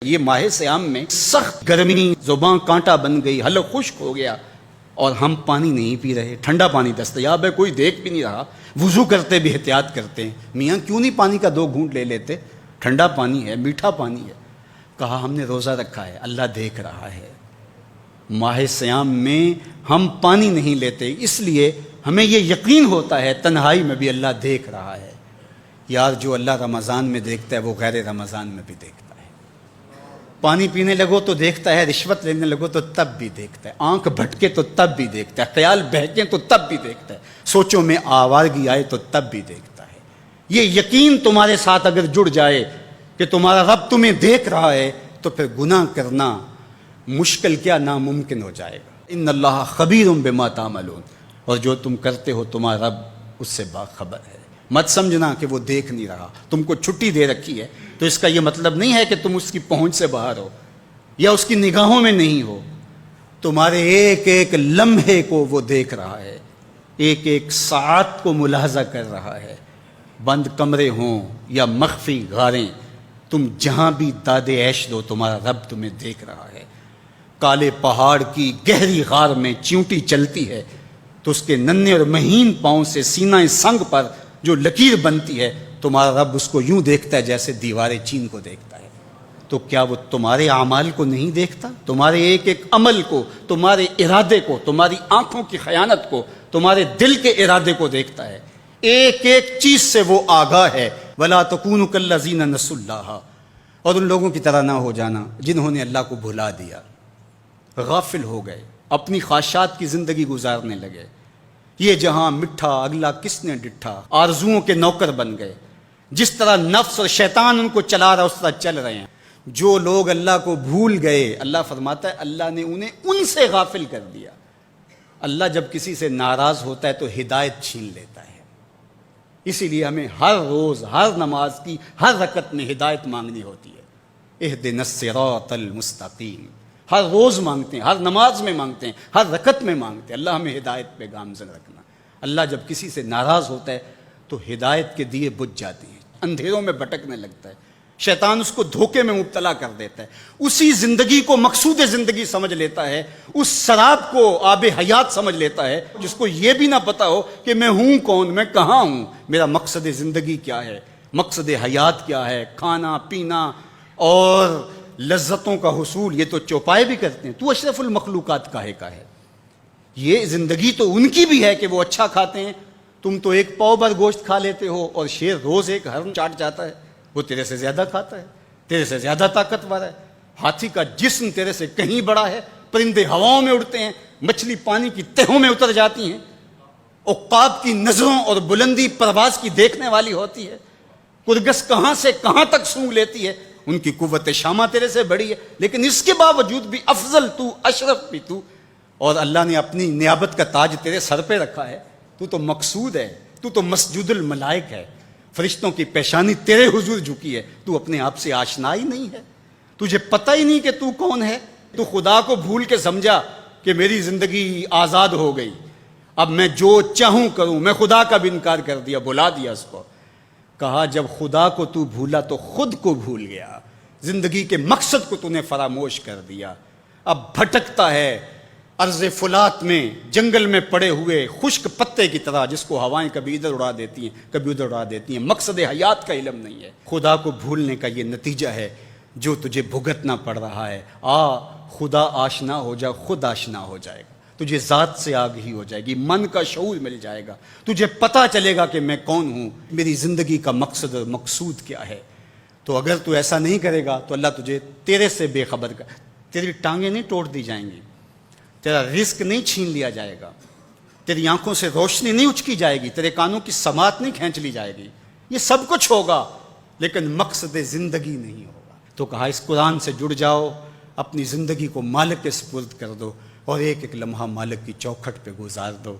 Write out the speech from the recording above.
یہ ماہ سیام میں سخت گرمی، زبان کانٹا بن گئی، حلق خشک ہو گیا اور ہم پانی نہیں پی رہے، ٹھنڈا پانی دستیاب ہے، کوئی دیکھ بھی نہیں رہا، وضو کرتے بھی احتیاط کرتے ہیں، میاں کیوں نہیں پانی کا 2 گھونٹ لے لیتے، ٹھنڈا پانی ہے، میٹھا پانی ہے۔ کہا ہم نے روزہ رکھا ہے، اللہ دیکھ رہا ہے۔ ماہ سیام میں ہم پانی نہیں لیتے، اس لیے ہمیں یہ یقین ہوتا ہے تنہائی میں بھی اللہ دیکھ رہا ہے۔ یار جو اللہ رمضان میں دیکھتا ہے وہ غیر رمضان میں بھی دیکھتا ہے۔ پانی پینے لگو تو دیکھتا ہے، رشوت لینے لگو تو تب بھی دیکھتا ہے، آنکھ بھٹکے تو تب بھی دیکھتا ہے، خیال بہکے تو تب بھی دیکھتا ہے، سوچوں میں آوارگی آئے تو تب بھی دیکھتا ہے۔ یہ یقین تمہارے ساتھ اگر جڑ جائے کہ تمہارا رب تمہیں دیکھ رہا ہے تو پھر گناہ کرنا مشکل کیا ناممکن ہو جائے گا۔ ان اللہ خبیر بما تعملون، اور جو تم کرتے ہو تمہارا رب اس سے باخبر ہے۔ مت سمجھنا کہ وہ دیکھ نہیں رہا، تم کو چھٹی دے رکھی ہے تو اس کا یہ مطلب نہیں ہے کہ تم اس کی پہنچ سے باہر ہو یا اس کی نگاہوں میں نہیں ہو۔ تمہارے ایک ایک لمحے کو وہ دیکھ رہا ہے، ایک ایک ساعت کو ملاحظہ کر رہا ہے۔ بند کمرے ہوں یا مخفی غاریں، تم جہاں بھی داد عیش دو تمہارا رب تمہیں دیکھ رہا ہے۔ کالے پہاڑ کی گہری غار میں چیونٹی چلتی ہے تو اس کے ننھے اور مہین پاؤں سے سینہ سنگ پر جو لکیر بنتی ہے تمہارا رب اس کو یوں دیکھتا ہے جیسے دیوار چین کو دیکھتا ہے۔ تو کیا وہ تمہارے اعمال کو نہیں دیکھتا؟ تمہارے ایک ایک عمل کو، تمہارے ارادے کو، تمہاری آنکھوں کی خیانت کو، تمہارے دل کے ارادے کو دیکھتا ہے۔ ایک ایک چیز سے وہ آگاہ ہے۔ وَلَا تَكُونُوا كَالَّذِينَ نَسُوا اللَّهَ، اور ان لوگوں کی طرح نہ ہو جانا جنہوں نے اللہ کو بھلا دیا، غافل ہو گئے، اپنی خواہشات کی زندگی گزارنے لگے۔ یہ جہاں مٹھا اگلا کس نے ڈٹھا، آرزوؤں کے نوکر بن گئے۔ جس طرح نفس اور شیطان ان کو چلا رہا اس طرح چل رہے ہیں۔ جو لوگ اللہ کو بھول گئے، اللہ فرماتا ہے اللہ نے انہیں ان سے غافل کر دیا۔ اللہ جب کسی سے ناراض ہوتا ہے تو ہدایت چھین لیتا ہے۔ اسی لیے ہمیں ہر روز ہر نماز کی ہر رکعت میں ہدایت مانگنی ہوتی ہے۔ اہدنا الصراط المستقیم، ہر روز مانگتے ہیں، ہر نماز میں مانگتے ہیں، ہر رکعت میں مانگتے ہیں، اللہ ہمیں ہدایت پہ گامزن رکھنا۔ اللہ جب کسی سے ناراض ہوتا ہے تو ہدایت کے دیے بجھ جاتے ہیں، اندھیروں میں بھٹکنے لگتا ہے، شیطان اس کو دھوکے میں مبتلا کر دیتا ہے، اسی زندگی کو مقصود زندگی سمجھ لیتا ہے، اس شراب کو آب حیات سمجھ لیتا ہے، جس کو یہ بھی نہ پتا ہو کہ میں ہوں کون، میں کہاں ہوں، میرا مقصد زندگی کیا ہے، مقصد حیات کیا ہے۔ کھانا پینا اور لذتوں کا حصول یہ تو چوپائے بھی کرتے ہیں، تو اشرف المخلوقات کاہے کا ہے۔ یہ زندگی تو ان کی بھی ہے کہ وہ اچھا کھاتے ہیں، تم تو ایک پاؤ بھر گوشت کھا لیتے ہو اور شیر روز ایک ہرن چاٹ جاتا ہے، وہ تیرے سے زیادہ کھاتا ہے، تیرے سے زیادہ طاقتور ہے۔ ہاتھی کا جسم تیرے سے کہیں بڑا ہے، پرندے ہواؤں میں اڑتے ہیں، مچھلی پانی کی تہوں میں اتر جاتی ہیں، عقاب کی نظروں اور بلندی پرواز کی دیکھنے والی ہوتی ہے، کرگس کہاں سے کہاں تک سونگھ لیتی ہے، ان کی قوت شامہ تیرے سے بڑی ہے، لیکن اس کے باوجود بھی افضل تو، اشرف بھی تو، اور اللہ نے اپنی نیابت کا تاج تیرے سر پہ رکھا ہے۔ تو مقصود ہے، تو مسجود الملائک ہے، فرشتوں کی پیشانی تیرے حضور جھکی ہے، تو اپنے آپ سے آشنا ہی نہیں ہے، تجھے پتہ ہی نہیں کہ تو کون ہے۔ تو خدا کو بھول کے سمجھا کہ میری زندگی آزاد ہو گئی، اب میں جو چاہوں کروں، میں خدا کا بھی انکار کر دیا، بلا دیا اس کو۔ کہا جب خدا کو تو بھولا تو خود کو بھول گیا، زندگی کے مقصد کو تو نے فراموش کر دیا، اب بھٹکتا ہے ارض فلات میں، جنگل میں پڑے ہوئے خشک پتے کی طرح، جس کو ہوائیں کبھی ادھر اڑا دیتی ہیں کبھی ادھر اڑا دیتی ہیں۔ مقصد حیات کا علم نہیں ہے، خدا کو بھولنے کا یہ نتیجہ ہے جو تجھے بھگتنا پڑ رہا ہے۔ خدا آشنا ہو جا، خود آشنا ہو جائے گا، تجھے ذات سے آگہی ہو جائے گی، من کا شعور مل جائے گا، تجھے پتہ چلے گا کہ میں کون ہوں، میری زندگی کا مقصد اور مقصود کیا ہے۔ تو اگر تو ایسا نہیں کرے گا تو اللہ تجھے تیرے سے بے خبر کر، تیری ٹانگیں نہیں توڑ دی جائیں گی، تیرا رزق نہیں چھین لیا جائے گا، تیری آنکھوں سے روشنی نہیں اچکی جائے گی، تیرے کانوں کی سماعت نہیں کھینچ لی جائے گی، یہ سب کچھ ہوگا لیکن مقصد زندگی نہیں ہوگا۔ تو کہا اس قرآن سے جڑ جاؤ، اپنی زندگی کو مالک کے سپرد کر دو اور ایک ایک لمحہ مالک کی چوکھٹ پہ گزار دو۔